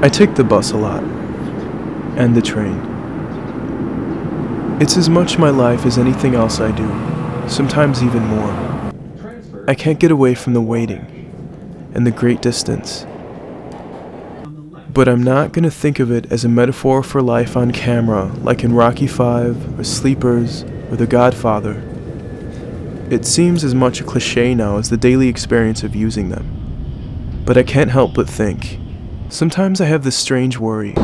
I take the bus a lot, and the train. It's as much my life as anything else I do, sometimes even more. I can't get away from the waiting and the great distance. But I'm not going to think of it as a metaphor for life on camera like in Rocky V or Sleepers or The Godfather. It seems as much a cliche now as the daily experience of using them. But I can't help but think. Sometimes I have this strange worry.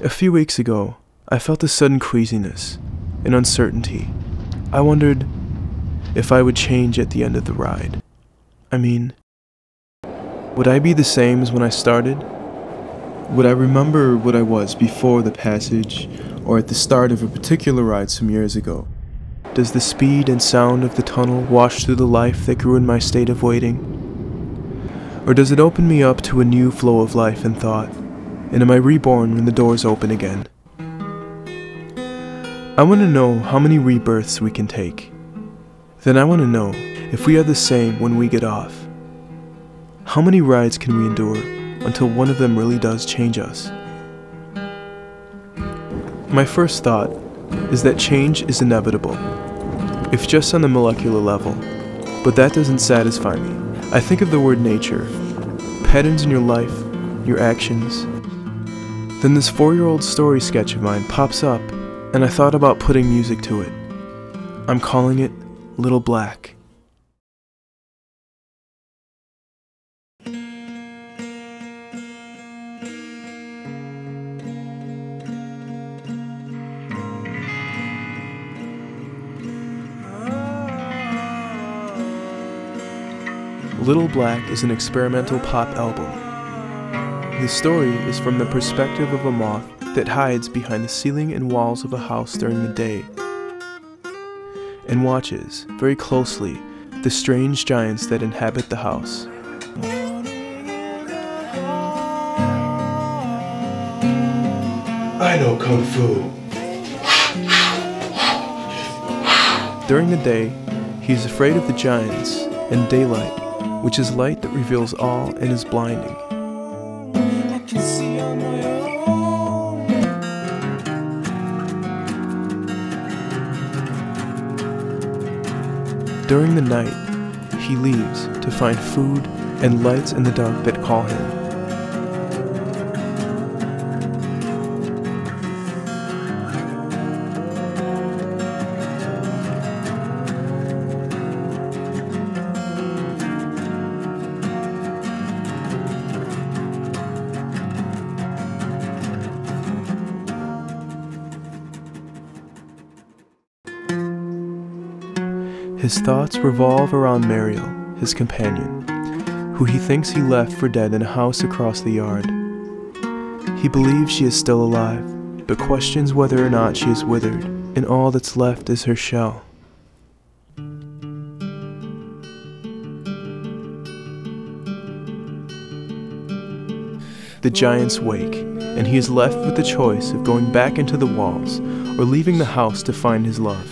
A few weeks ago, I felt a sudden queasiness, an uncertainty. I wondered if I would change at the end of the ride. I mean, would I be the same as when I started? Would I remember what I was before the passage or at the start of a particular ride some years ago? Does the speed and sound of the tunnel wash through the life that grew in my state of waiting? Or does it open me up to a new flow of life and thought? And am I reborn when the doors open again? I want to know how many rebirths we can take. Then I want to know if we are the same when we get off. How many rides can we endure until one of them really does change us? My first thought is that change is inevitable, if just on the molecular level, but that doesn't satisfy me. I think of the word nature, patterns in your life, your actions. Then this 4-year-old story sketch of mine pops up, and I thought about putting music to it. I'm calling it Little Black. Little Black is an experimental pop album. The story is from the perspective of a moth that hides behind the ceiling and walls of a house during the day and watches, very closely, the strange giants that inhabit the house. I know Kung Fu. During the day, he is afraid of the giants and daylight, which is light that reveals all and is blinding. During the night, he leaves to find food and lights in the dark that call him. His thoughts revolve around Mariel, his companion, who he thinks he left for dead in a house across the yard. He believes she is still alive, but questions whether or not she is withered, and all that's left is her shell. The giants wake, and he is left with the choice of going back into the walls or leaving the house to find his love.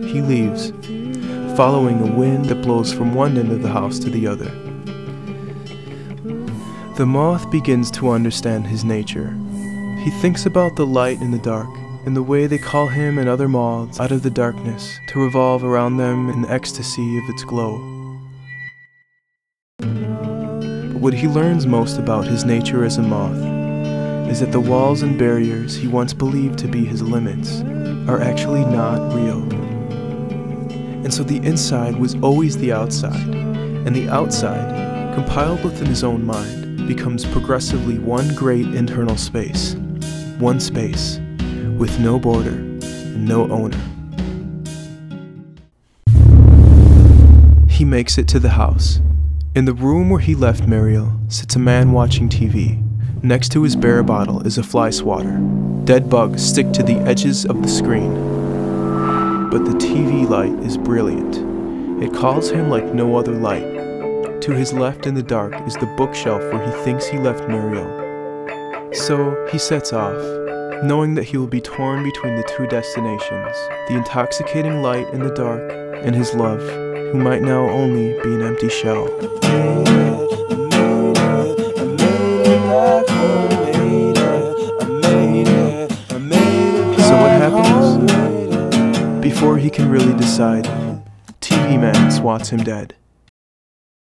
He leaves, following a wind that blows from one end of the house to the other. The moth begins to understand his nature. He thinks about the light and the dark, and the way they call him and other moths out of the darkness to revolve around them in the ecstasy of its glow. But what he learns most about his nature as a moth is that the walls and barriers he once believed to be his limits are actually not real. And so the inside was always the outside, and the outside, compiled within his own mind, becomes progressively one great internal space. One space, with no border and no owner. He makes it to the house. In the room where he left Mariel sits a man watching TV. Next to his beer bottle is a fly swatter. Dead bugs stick to the edges of the screen. But the TV light is brilliant. It calls him like no other light. To his left in the dark is the bookshelf where he thinks he left Mariel. So he sets off, knowing that he will be torn between the two destinations, the intoxicating light in the dark and his love, who might now only be an empty shell. Before he can really decide, TV Man swats him dead.